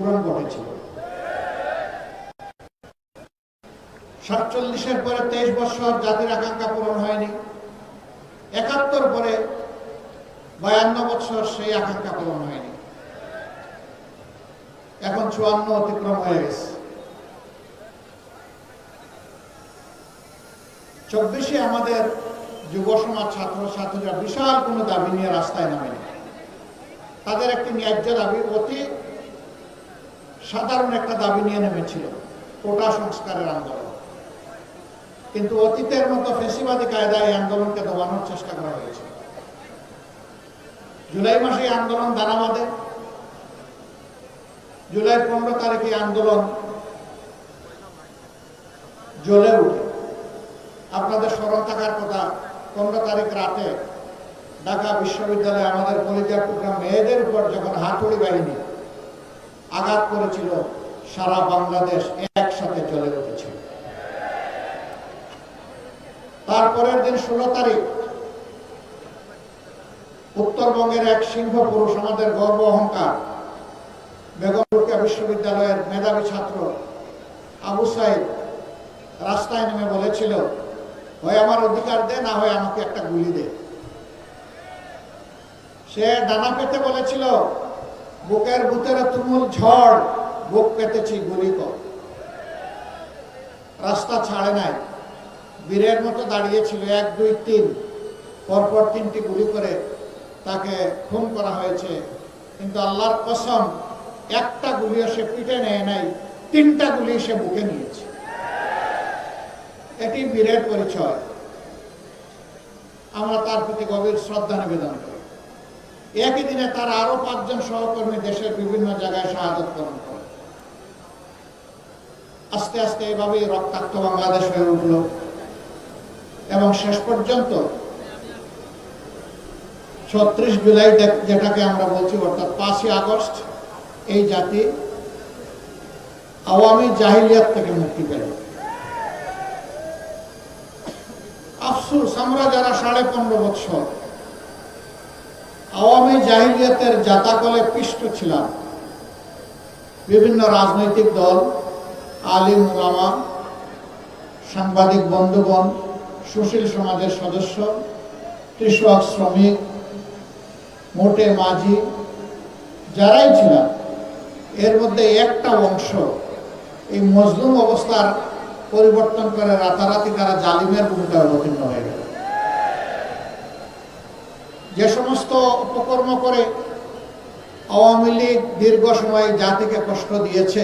ঘটেছিল। 47-এর পরে 23 বছর জাতির আকাঙ্ক্ষা পূরণ হয়নি। 71 পরে 52 বছর সেই আকাঙ্ক্ষা পূরণ হয়নি। এখন 54 অতিক্রম হয়ে গেছে। 24-এ আমাদের যুব সমাজ ছাত্রছাত্রীরা বিশাল কোনো দাবি নিয়ে রাস্তায় নামেনি। তাদের একটি ন্যায্য দাবি, অতি সাধারণ একটা দাবি নিয়ে নেমেছিল, কোটা সংস্কারের আন্দোলন। কিন্তু অতীতের মতো ফেসিবাদী কায়দায় এই আন্দোলনকে দমানোর চেষ্টা করা হয়েছে। জুলাই মাসে আন্দোলন দানা বাঁধে। জুলাই 15 তারিখে আন্দোলন জ্বলে উঠে। আপনাদের স্মরণ থাকার কথা, 15 তারিখ রাতে ঢাকা বিশ্ববিদ্যালয়ে আমাদের কলেজের প্রোগ্রাম মেয়েদের উপর যখন হাতুড়ি বাহিনী আঘাত করেছিল, সারা বাংলাদেশ একসাথে জ্বলে উঠেছিল। তারপরের দিন 16 তারিখ উত্তরবঙ্গের এক সিংহ পুরুষ, আমাদের গর্ব অহংকার, বেগম রোকেয়া বিশ্ববিদ্যালয়ের মেধাবী ছাত্র আবু সাইদ রাস্তায় নেমে বলেছিল, হয় আমার অধিকার দে, না হয় আমাকে একটা গুলি দে। সে ডানা পেতে বলেছিল, বুকের ভিতরে তুমুল ঝড়, বুক পেতেছি, গুলি কর। রাস্তা ছাড়ে নাই, বীরের মতো দাঁড়িয়েছিল। 1, 2, 3 পরপর 3টি গুলি করে তাকে খুন করা হয়েছে। কিন্তু আল্লাহর কসম, একটা গুলিও সে পিঠে নেয় নাই, 3টা গুলি সে বুকে নিয়েছে। এটি বীরের পরিচয়। আমরা তার প্রতি গভীর শ্রদ্ধা নিবেদন করি। একই দিনে তার আরো 5 জন সহকর্মী দেশের বিভিন্ন জায়গায় শাহাদত বরণ করে। আস্তে আস্তে এভাবেই রক্তাক্ত বাংলাদেশ হয়ে উঠল এবং শেষ পর্যন্ত 36 জুলাই যেটাকে আমরা বলছি, অর্থাৎ 5ই আগস্ট, এই জাতি আওয়ামী জাহিলিয়াত থেকে মুক্তি পেল। আফসোস, আমরা যারা 15.5 বছর আওয়ামী জাহিলিয়াতের জাতাকলে পিষ্ট ছিলাম, বিভিন্ন রাজনৈতিক দল, আলিম ওলামা, সাংবাদিক বন্ধুগণ, সুশীল সমাজের সদস্য, কৃষক, শ্রমিক, মোটে মাঝি, যারাই ছিলাম, এর মধ্যে একটা অংশ এই মজলুম অবস্থার পরিবর্তন করে রাতারাতি তারা জালিমের ভূমিকায় অবতীর্ণ হয়ে গেল। যে সমস্ত উপকর্ম করে আওয়ামী লীগ দীর্ঘ সময় জাতিকে কষ্ট দিয়েছে,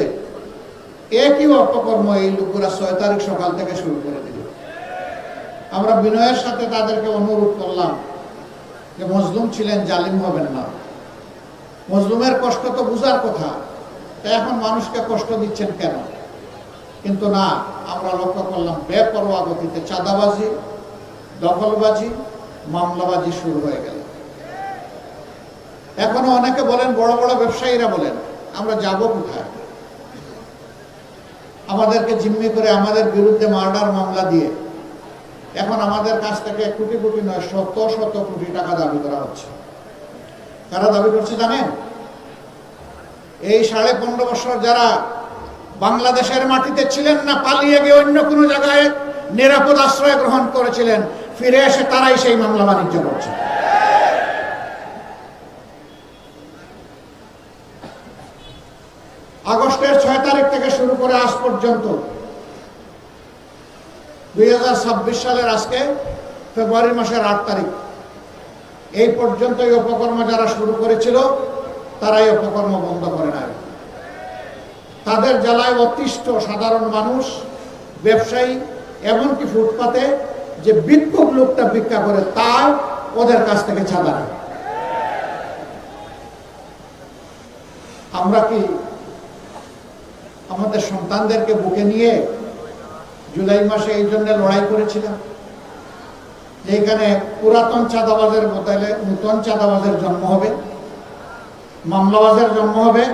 একই অপকর্ম এই লোকেরা 6 তারিখ সকাল থেকে শুরু করে দিল। আমরা বিনয়ের সাথে তাদেরকে অনুরোধ করলাম যে মজলুম ছিলেন, জালিম হবেন না। মজলুমের কষ্ট তো বুঝার কথা, তাই এখন মানুষকে কষ্ট দিচ্ছেন কেন? কিন্তু না, আমরা লক্ষ্য করলাম বেপরোয়া গতিতে চাঁদাবাজি, দখলবাজি, মামলাবাজি শুরু হয়ে গেল। এখনো অনেকে বলেন, বড় বড় ব্যবসায়ীরা বলেন, আমরা যাব কোথায়? আমাদেরকে জিম্মি করে আমাদের বিরুদ্ধে মার্ডার মামলা দিয়ে এখন আমাদের কাছ থেকে কোটি কোটি নয়, শত শত কোটি টাকা দাবি করা হচ্ছে। কারা দাবি করছে জানেন? এই 15.5 বছর যারা বাংলাদেশের মাটিতে ছিলেন না, পালিয়ে গিয়ে অন্য কোনো জায়গায় নিরাপদ আশ্রয় গ্রহণ করেছিলেন, ফিরে এসে তারাই সেই মামলা বাণিজ্য করছে। আগস্টের 6 তারিখ থেকে শুরু করে আজ পর্যন্ত 2026 সালের আজকে ফেব্রুয়ারি মাসের 8 তারিখ এই পর্যন্ত এই অপকর্ম যারা শুরু করেছিল, তারা এই অপকর্ম বন্ধ করে নাই। তাদের জ্বালায় অতিষ্ঠ সাধারণ মানুষ, ব্যবসায়ী, এমনকি ফুটপাতে যে ভিক্ষুক লোকটা ভিক্ষা করে, তার ওদের কাছ থেকে চাঁদা নেয়। আমরা কি আমাদের সন্তানদেরকে বুকে নিয়ে জুলাই মাসে এই জন্য লড়াই করেছিলাম যে এখানে পুরাতন চাঁদাবাজের বদলে নতুন চাঁদাবাজের জন্ম হবে, মামলাবাজের জন্ম হবে,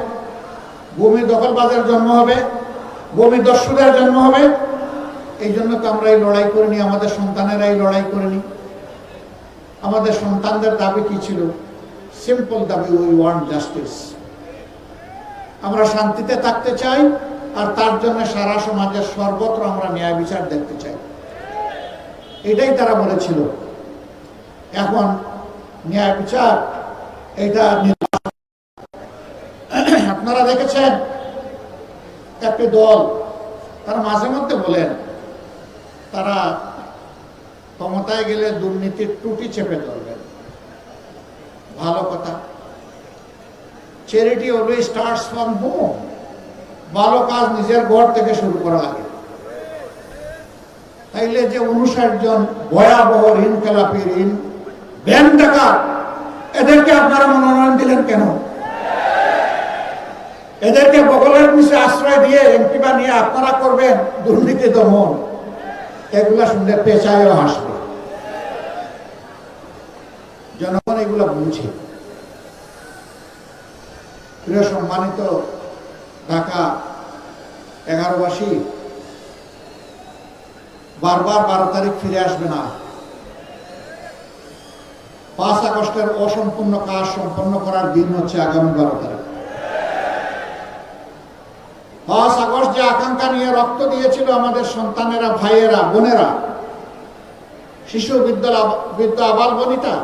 ভূমি দখলবাজের জন্ম হবে, ভূমি দস্যুদের জন্ম হবে? এই জন্য তো আমরা এই লড়াই করিনি, আমাদের সন্তানেরা এই লড়াই করেনি। আমাদের সন্তানদের দাবি কি ছিল? সিম্পল দাবি, উই ওয়ান্ট জাস্টিস। আমরা শান্তিতে থাকতে চাই, আর তার জন্য সারা সমাজের সর্বত্র আমরা ন্যায় বিচার দেখতে চাই। এটাই তারা বলেছিল। এখন ন্যায় বিচার এটা আপনারা দেখেছেন একটি দল তারা মাঝে মধ্যে বলেন তারা ক্ষমতায় গেলে দুর্নীতির টুটি চেপে ধরবেন। ভালো কথা। Charity always starts from home. ভালো কাজ নিজের ঘর থেকে শুরু করা লাগে। তাইলে যে 59 জন ভয়াবহ ঋণ খেলাপি ঋণ ব্যাংক ডাকাত, এদেরকে আপনারা মনোনয়ন দিলেন কেন? এদেরকে বগলের নিচে আশ্রয় দিয়ে এমপি বানিয়ে আপনারা করবেন দুর্নীতি দমন। এগুলা শুনলে পেঁচায়ও হাসবে। জনগণ এগুলো বুঝে। প্রিয় সম্মানিত ঢাকা 11বাসী, বারবার 12 তারিখ ফিরে আসবে না। 5 আগস্টের অসম্পূর্ণ কাজ সম্পন্ন করার দিন হচ্ছে আগামী 12 তারিখ। 5 আগস্ট যে আকাঙ্ক্ষা নিয়ে রক্ত দিয়েছিল আমাদের সন্তানেরা, ভাইয়েরা, বোনেরা, শিশু, বৃদ্ধ, আবাল বনিতা,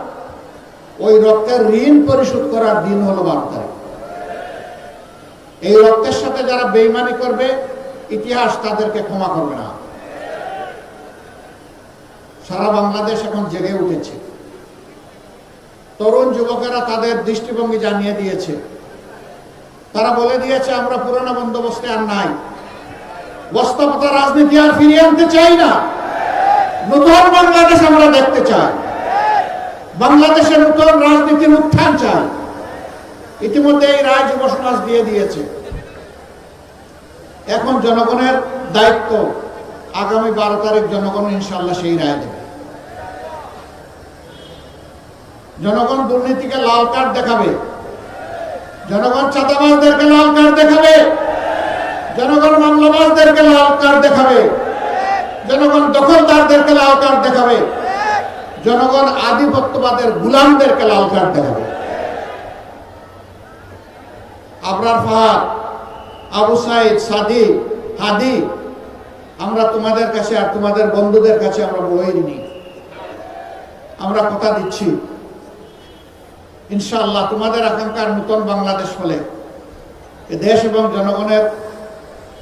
ওই রক্তের ঋণ পরিশোধ করার দিন হলো 12 তারিখ। এই রক্তের সাথে যারা বেইমানি করবে, ইতিহাস তাদেরকে ক্ষমা করবে না। সারা বাংলাদেশ এখন জেগে উঠেছে। তরুণ যুবকেরা তাদের দৃষ্টিভঙ্গি জানিয়ে দিয়েছে। তারা বলে দিয়েছে আমরা পুরোনো বন্দোবস্তে আর নাই, বস্তাপচা রাজনীতি আর ফিরিয়ে আনতে চাই না। নতুন বাংলাদেশ আমরা দেখতে চাই। বাংলাদেশের নতুন রাজনীতির উত্থান চাই। ইতিমধ্যে এই রায় যুব সমাজ দিয়ে দিয়েছে। এখন জনগণের দায়িত্ব, আগামী 12 তারিখ জনগণ ইনশাআল্লাহ সেই রায় দেবে। জনগণ দুর্নীতিকে লাল কার্ড দেখাবে, জনগণ চাঁদাবাজদেরকে লাল কার্ড দেখাবে, জনগণ মামলাবাজদেরকে লাল কার্ড দেখাবে, জনগণ দখলদারদেরকে লাল কার্ড দেখাবে, জনগণ আধিপত্যবাদের গুলামদেরকে লাল কার্ড দেখাবে। আবরার ফাহাদ, আবু সাইদ, সাদি, হাদি, আমরা তোমাদের কাছে আর তোমাদের বন্ধুদের কাছে আমরা বই নি। আমরা কথা দিচ্ছি ইনশাআল্লাহ তোমাদের আকাঙ্ক্ষার নতুন বাংলাদেশ হলে, দেশ এবং জনগণের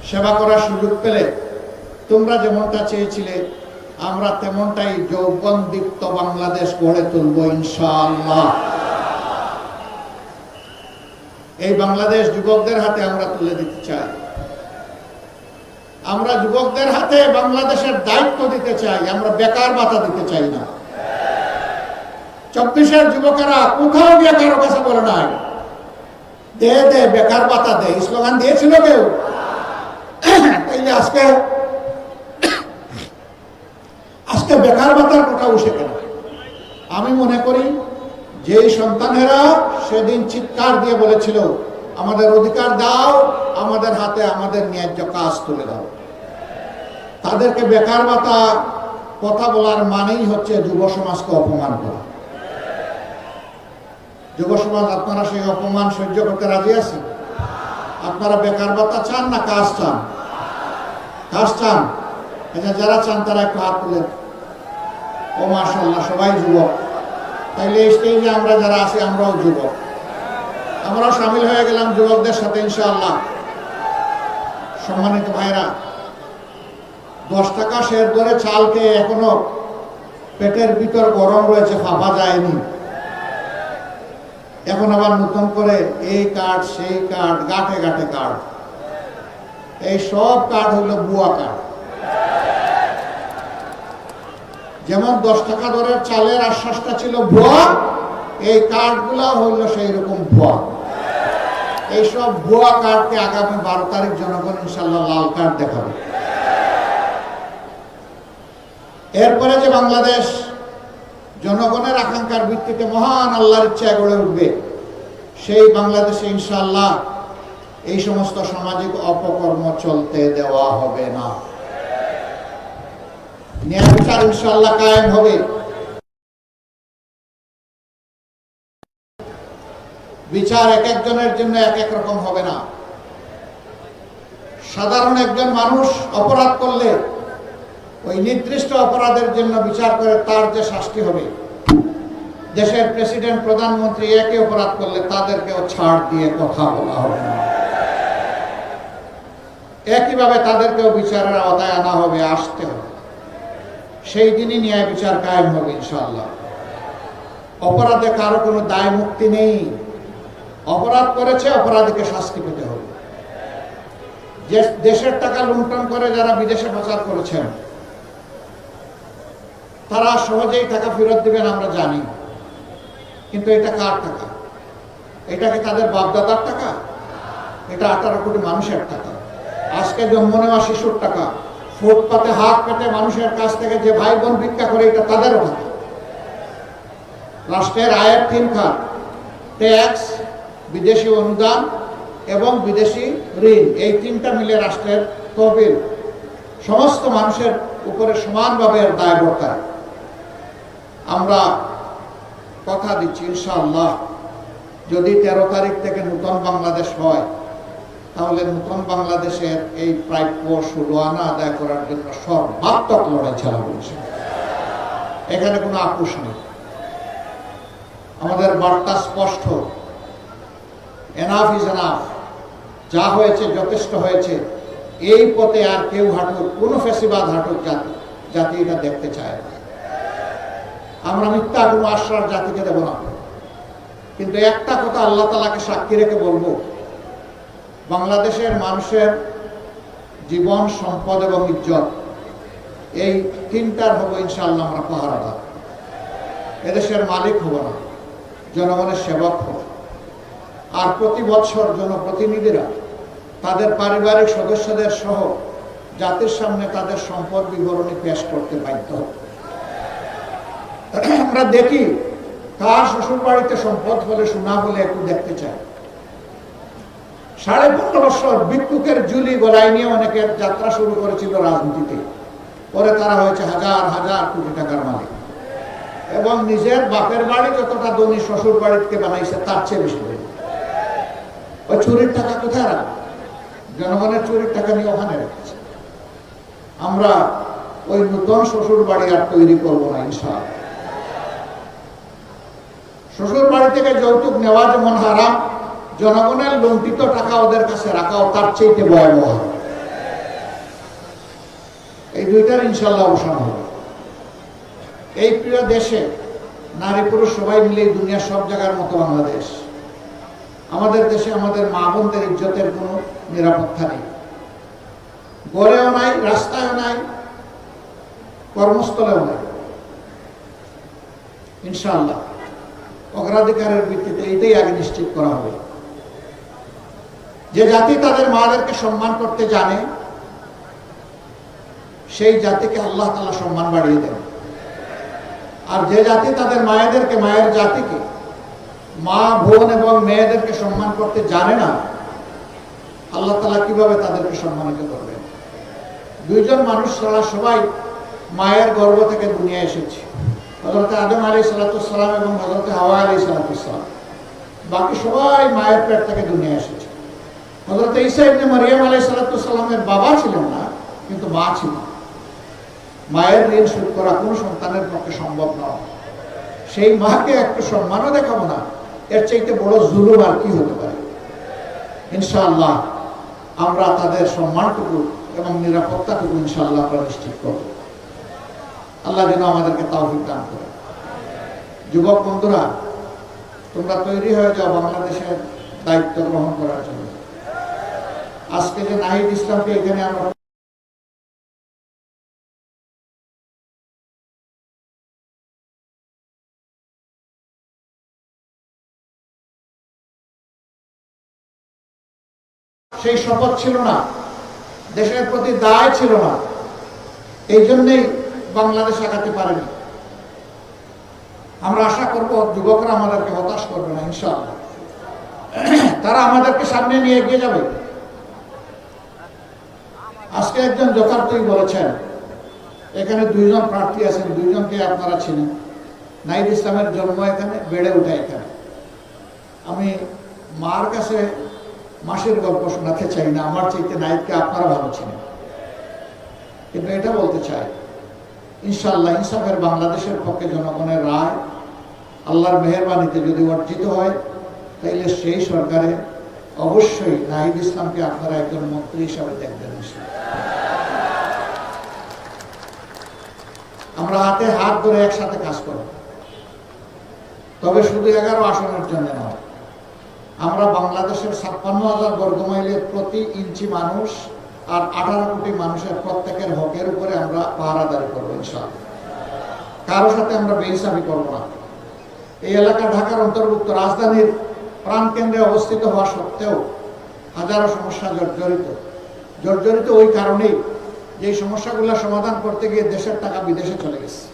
সেবা করার সুযোগ পেলে তোমরা যেমনটা চেয়েছিলে আমরা তেমনটাই যৌবনদীপ্ত বাংলাদেশ গড়ে তুলব ইনশাআল্লাহ। এই বাংলাদেশ যুবকদের হাতে আমরা তুলে দিতে চাই। আমরা যুবকদের হাতে বাংলাদেশের দায়িত্ব দিতে চাই। আমরা বেকার ভাতা দিতে চাই না। 24-এর যুবকেরা কোথাও গিয়ে কারো কাছে বলে নাই দে দে বেকার ভাতা দে, স্লোগান দিয়েছিল কেউ? তাইলে আজকে বেকার ভাতার কথা উঠে কেন? আমি মনে করি যে সন্তানেরা সেদিন চিৎকার দিয়ে বলেছিল আমাদের অধিকার দাও, আমাদের হাতে আমাদের ন্যায্য কাজ তুলে দাও, তাদেরকে বেকার ভাতা কথা বলার মানেই হচ্ছে যুব সমাজকে অপমান করা। যুব সমাজ, আপনারা সেই অপমান সহ্য করতে রাজি আছেন? আপনারা বেকার ভাতা চান না কাজ চান? কাজ চান? আচ্ছা, যারা চান তারা একটু হাত তুলেন। ও মাশাআল্লাহ, সবাই যুবক। তাইলে এই স্টেজে আমরা যারা আছি আমরাও যুবক, আমরাও সামিল হয়ে গেলাম যুবকদের সাথে ইনশাআল্লাহ। সম্মানিত ভাইরা, 10 টাকা শের দরে চাল খেয়ে এখনো পেটের ভিতর গরম রয়েছে, ফাঁপা যায়নি। এখন আবার নতুন করে এই কার্ড সেই কার্ড, গাঁটে গাঁটে কার্ড। এই সব কার্ড হইল ভুয়া কার্ড। যেমন 10 টাকা দরের চালের আশ্বাসটা ছিল ভুয়া, এই কার্ডগুলা হইল সেই রকম ভুয়া। এইসব ভুয়া কার্ডকে আগামী 12 তারিখ জনগণ ইনশাআল্লাহ লাল কার্ড দেখাবে। এরপরে যে বাংলাদেশ জনগণের আকাঙ্ক্ষার ভিত্তিতে মহান আল্লাহর ইচ্ছায় গড়ে উঠবে, সেই বাংলাদেশে ইনশাআল্লাহ এই সমস্ত সামাজিক অপকর্ম চলতে দেওয়া হবে না। ন্যায় বিচার ইনশাআল্লাহ কায়েম হবে। বিচার এক একজনের জন্য এক এক রকম হবে না। সাধারণ একজন মানুষ অপরাধ করলে ওই নির্দিষ্ট অপরাধের জন্য বিচার করে তার যে শাস্তি হবে, দেশের প্রেসিডেন্ট প্রধানমন্ত্রী একই অপরাধ করলে তাদেরকেও ছাড় দিয়ে কথা বলা হবে না। একইভাবে তাদেরকেও বিচারের আওতায় আনা হবে, আসতে হবে। সেই দিনই ন্যায় বিচার কায়েম হবে ইনশাআল্লাহ। অপরাধে কারো কোনো দায় মুক্তি নেই। অপরাধ করেছে, অপরাধীকে শাস্তি পেতে হবে। যে দেশের টাকা লুণ্ঠন করে যারা বিদেশে পাচার করেছেন, তারা সহজেই টাকা ফেরত দিবেন আমরা জানি, কিন্তু এটা কার টাকা? এটা কি তাদের বাপদাদার টাকা? এটা 18 কোটি মানুষের টাকা। আজকে জন্ম নেওয়া শিশুর টাকা, ফুটপাতে হাত পেতে মানুষের কাছ থেকে যে ভাই বোন ভিক্ষা করে, এটা তাদেরও টাকা। রাষ্ট্রের আয়ের 3 খাত, ট্যাক্স, বিদেশি অনুদান এবং বিদেশি ঋণ, এই 3টা মিলে রাষ্ট্রের তহবিল সমস্ত মানুষের উপরে সমানভাবে দায় বর্তায়। আমরা কথা দিচ্ছি ইনশাআল্লাহ, যদি 13 তারিখ থেকে নতুন বাংলাদেশ হয়, তাহলে নতুন বাংলাদেশের এই প্রাপ্য 16 আনা আদায় করার জন্য সর্বাত্মক লড়াই চালাবো। এখানে কোনো আপোষ নেই। আমাদের বার্তা স্পষ্ট, এনাফ ইজ এনাফ। যা হয়েছে যথেষ্ট হয়েছে। এই পথে আর কেউ হাঁটুক, কোনো ফ্যাসিবাদ হাঁটুক জাতি এটা দেখতে চায় না। আমরা মিথ্যা কোনো আশ্বাস জাতিকে দেব না। কিন্তু একটা কথা আল্লাহ তাআলাকে সাক্ষী রেখে বলবো, বাংলাদেশের মানুষের জীবন, সম্পদ এবং ইজ্জত, এই 3টার হবো ইনশাআল্লাহ আমরা পাহারাদার। এদেশের মালিক হব না, জনগণের সেবক হব। আর প্রতি বছর জনপ্রতিনিধিরা তাদের পারিবারিক সদস্যদের সহ জাতির সামনে তাদের সম্পদ বিবরণী পেশ করতে বাধ্য। আমরা দেখি কার শ্বশুর বাড়িতে সম্পদ হলে, সোনা হলে একটু দেখতে চাই। 15.5 বছর ভিক্ষুকের ঝুলি গলায় নিয়ে অনেকের যাত্রা শুরু করেছিল রাজনীতিতে। পরে তারা হয়েছে হাজার হাজার কোটি টাকার মালিক, এবং নিজের বাপের বাড়ি যতটা ধনী শ্বশুর বাড়িতে বানাইছে তার চেয়ে বেশি। ওই চুরির টাকা কোথায় রাখবে? জনগণের চুরির টাকা নিয়ে ওখানে রেখেছে। আমরা ওই নতুন শ্বশুর বাড়ি আর তৈরি করবো না ইনশাআল্লাহ। শ্বশুর বাড়ি থেকে যৌতুক নেওয়া যেমন হারাম, জনগণের লুণ্ঠিত টাকা ওদের কাছে রাখাও তার চাইতে ভয়াবহ। এই 2টার ইনশাআল্লাহ অবসান হবে। এই প্রিয় দেশে নারী পুরুষ সবাই মিলে দুনিয়ার সব জায়গার মতো বাংলাদেশ। আমাদের দেশে আমাদের মা বোনদের ইজ্জতের কোনো নিরাপত্তা নেই। গড়েও নাই, রাস্তায়ও নাই, কর্মস্থলেও নাই। ইনশাআল্লাহ অগ্রাধিকারের ভিত্তিতে এইটাই আগে নিশ্চিত করা হবে। যে জাতি তাদের মাদেরকে সম্মান করতে জানে, সেই জাতিকে আল্লাহ তাআলা সম্মান বাড়িয়ে দেন। আর যে জাতি তাদের মায়েদেরকে, মায়ের জাতিকে, মা বোন এবং মেয়েদেরকে সম্মান করতে জানে না, আল্লাহ তাআলা কিভাবে তাদেরকে সম্মানিত করবেন? 2জন মানুষ ছাড়া সবাই মায়ের গর্ভ থেকে দুনিয়া এসেছে। হযরত আদম আলাইহিস সালাম এবং হযরত হাওয়া আলাইহিস সালাম। বাকি সবাই মায়ের পেট থেকে দুনিয়া এসেছে। হযরত ঈসা ইবনে মারইয়াম আলাইহিস সালামের বাবা ছিলেন না, কিন্তু মা ছিলেন। মায়ের ঋণ শোধ করা কোনো সন্তানের পক্ষে সম্ভব নয়। সেই মাকে একটু সম্মানও দেখাবো না, এর চাইতে বড় জুলুম আর কি হতে পারে? ইনশাআল্লাহ আমরা তাদের সম্মানটুকু এবং নিরাপত্তাটুকু ইনশাআল্লাহ আমরা নিশ্চিত করব। আল্লাহ যেন আমাদেরকে তৌফিক দান করে। যুবক বন্ধুরা, তোমরা তৈরি হয়ে যাও বাংলাদেশের দায়িত্ব গ্রহণ করার জন্য। আজকে যে নাহিদ ইসলামকে এখানে আমরা সেই শপথ ছিল না, দেশের প্রতি দায় ছিল না, এই জন্যই বাংলাদেশ আগাতে পারেনি। আমরা আশা করব যুবকরা আমাদেরকে হতাশ করবে না ইনশাআল্লাহ। তারা আমাদেরকে সামনে নিয়ে এগিয়ে যাবে। আজকে একজন যথার্থই বলেছেন, এখানে 2জন প্রার্থী আছেন, 2জনকে আপনারা চিনেন। নাহিদ ইসলামের জন্ম এখানে, বেড়ে ওঠা এখানে। আমি মার কাছে মাসের গল্প শোনাতে চাই না, আমার চাইতে নাইটকে আপনারা ভালো ছিলেন, কিন্তু এটা বলতে চাই ইনশাআল্লাহ ইনসাফের বাংলাদেশের পক্ষে জনগণের রায় আল্লাহর মেহেরবানিতে যদি অর্জিত হয়, তাইলে সেই সরকারে অবশ্যই নাহিদ ইসলামকে আপনারা একজন মন্ত্রী হিসাবে দেখবেন। আমরা হাতে হাত ধরে একসাথে কাজ করব, তবে শুধু 11 আসনের জন্য নয়, আমরা বাংলাদেশের 56,000 বর্গমাইলের প্রতি ইঞ্চি মানুষ আর 18 কোটি মানুষের প্রত্যেকের হকের উপরে আমরা পাহারাদারি করবো ইনশাআল্লাহ। কারোর সাথে আমরা বেইনসাফি করবো না। এই এলাকা ঢাকার অন্তর্ভুক্ত, রাজধানীর প্রাণকেন্দ্রে অবস্থিত হওয়া সত্ত্বেও হাজারো সমস্যা জর্জরিত ওই কারণেই যে সমস্যাগুলো সমাধান করতে গিয়ে দেশের টাকা বিদেশে চলে গেছে,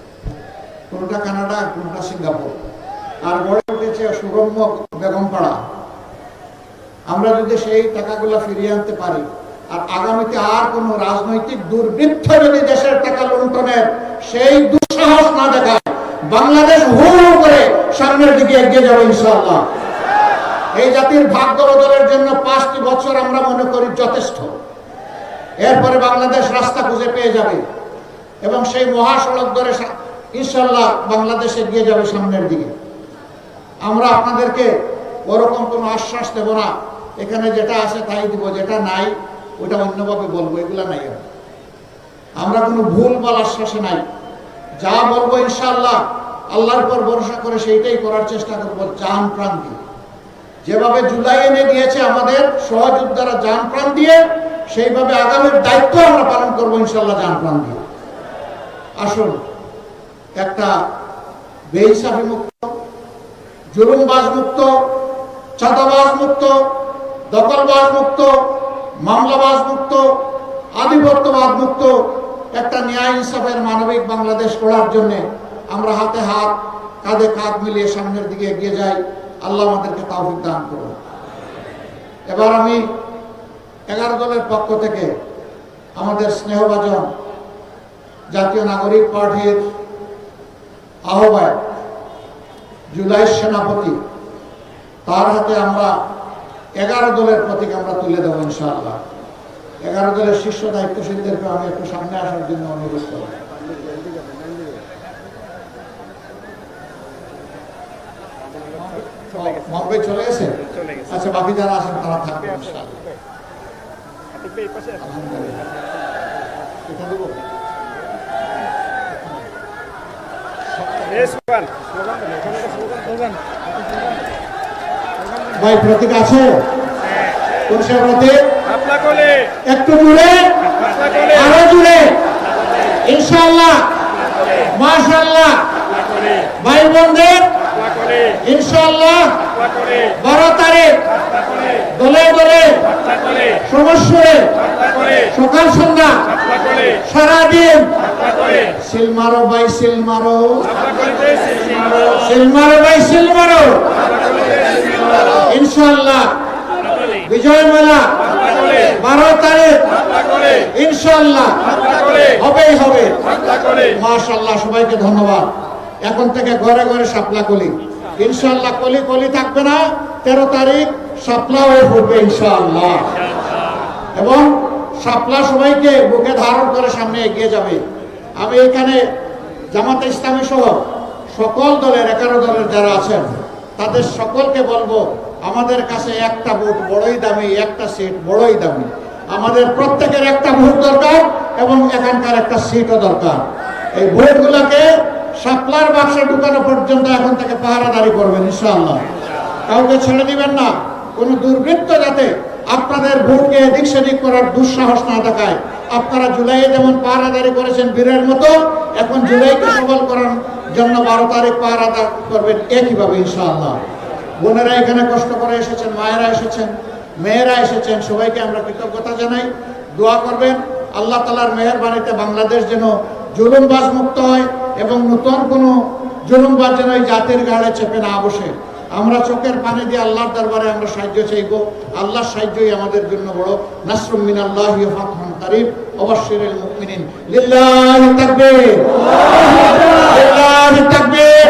কোনটা কানাডা, কোনটা সিঙ্গাপুর, আর গড়ে উঠেছে সুরম্য বেগমপাড়া। আমরা যদি সেই টাকাগুলো ফিরিয়ে আনতে পারি, আর আগামীতে আর কোন রাজনৈতিক দুর্বৃত্ত যদি দেশের টাকা লুণ্ঠনের সেই দুঃসাহস না দেখায়, বাংলাদেশ হু করে সামনের দিকে এগিয়ে যাবে ইনশাআল্লাহ। এই জাতির ভাগ্য বদলের জন্য 5টি বছর আমরা মনে করি যথেষ্ট। এরপরে বাংলাদেশ রাস্তা খুঁজে পেয়ে যাবে এবং সেই মহাসড়ক ধরে ইনশাআল্লাহ বাংলাদেশ এগিয়ে যাবে সামনের দিকে। আমরা আপনাদেরকে ওরকম কোনো আশ্বাস দেব না, এখানে যেটা আছে তাই দিব, যেটা নাই ওটা অন্যভাবে বলবো, এগুলা নাই। আমরা কোনো ভুল বল আশ্বাসে নাই, যা বলবো ইনশাআল্লাহ আল্লাহর উপর ভরসা করে সেইটাই করার চেষ্টা করবো, জান প্রাণ দিয়ে। যেভাবে জুলাই এনে দিয়েছে আমাদের সহযোদ্ধারা জান প্রাণ দিয়ে, সেইভাবে আগামীর দায়িত্ব আমরা পালন করবো ইনশাআল্লাহ জান প্রাণ দিয়ে। আসুন, একটা বেইনসাফি মুক্ত, জুলুমবাজ মুক্ত, চাঁদাবাজ মুক্ত, দখলবাজ মুক্ত, মামলাবাজ মুক্ত, আধিপত্যবাদ মুক্ত একটা ন্যায় ইনসাফের মানবিক বাংলাদেশ গড়ার জন্য আমরা হাতে হাত কাঁধে কাঁধ মিলিয়ে সামনের দিকে এগিয়ে যাই। আল্লাহ আমাদেরকে তৌফিক দান করুন। এবার আমি 11 দলের পক্ষ থেকে আমাদের স্নেহভাজন জাতীয় নাগরিক পার্টির আহ্বায়ক, জুলাই সেনাপতি, তার হাতে আমরা 11 দলের প্রতীক আমরা তুলে দেবো ইনশাআল্লাহ। 11 দলের শীর্ষ দায়িত্বশীলদেরকে আমি একটু সামনে আসার জন্য অনুরোধ করব। মহম্মদ চলে গেছে? আচ্ছা, বাকি যারা আছেন তারা থাকবে ইনশাআল্লাহ। এটা দেবো ভাই, প্রতীক আছে? কোন সে প্রতীক? একটু জুড়ে, আরো জুড়ে ইনশাআল্লাহ, মাশাআল্লাহ। ভাই বোনদের ইনশাআল্লাহ 12 তারিখ দলে দলে সমস্যরে সকাল সন্ধ্যা সারাদিন সিল মারো ভাই, সিল মারো, সিল মারো ভাই, সিল মারো ইনশাআল্লাহ। বিজয় মেলা 12 তারিখ ইনশাআল্লাহ হবেই হবে। মাশাআল্লাহ, সবাইকে ধন্যবাদ। এখন থেকে ঘরে ঘরে শাপলা কলি ইনশাআল্লাহ, কলি কলি থাকবে না। 13 তারিখ শাপলা হয়ে পড়বে ইনশাআল্লাহ, এবং শাপলা সবাইকে বুকে ধারণ করে সামনে এগিয়ে যাবে। আমি এখানে জামাতে ইসলামী সহ সকল দলের 11 দলের যারা আছেন তাদের সকলকে বলবো, আমাদের কাছে একটা ভোট বড়ই দামি, একটা সিট বড়ই দামি। আমাদের প্রত্যেকের একটা ভোট দরকার এবং এখানকার একটা সিটও দরকার। এই ভোটগুলোকে শাপলার বাক্সে ঢুকানো পর্যন্ত এখন থেকে পাহারাদারি করবেন ইনশাআল্লাহ। কাউকে ছেড়ে দিবেন না। কোন দুর্বৃত্ত যাতে আপনাদের ভোটকে এদিক সেদিক করার দুঃসাহস না দেখায়। আপনারা জুলাইয়ে যেমন পাহারাদারি করেছেন বীরের মতো, এখন জুলাইকে সবল করার জন্য 12 তারিখ পাহারাদারি করবেন একইভাবে ইনশাআল্লাহ। বোনেরা এখানে কষ্ট করে এসেছেন, মায়েরা এসেছেন, মেয়েরা এসেছেন, সবাইকে আমরা কৃতজ্ঞতা জানাই। দোয়া করবেন আল্লাহ তাআলার মেহেরবানিতে বাংলাদেশ যেন জুলুমবাজ মুক্ত হয় এবং নতুন কোনো জুলুমবাজ যেন এই জাতির ঘাড়ে চেপে না বসে। আমরা চোখের পানি দিয়ে আল্লাহর দরবারে আমরা সাহায্য চাইব। আল্লাহর সাহায্যই আমাদের জন্য বড়। নাসরুম মিনাল্লাহি ওয়া ফাতহুন কারীব ওয়া বাশশিরিল মুমিনিন। লিল্লাহি তাকবীর, লিল্লাহি তাকবীর,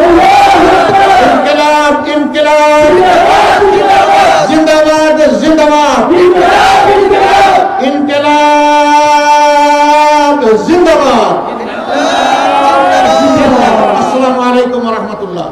ইনকিলাব, ইনকিলাব। জিন্দাবাদ জিন্দাবাদ ইনকিলাব জিন্দাবাদ আসসালামু আলাইকুম ওয়া রাহমাতুল্লাহ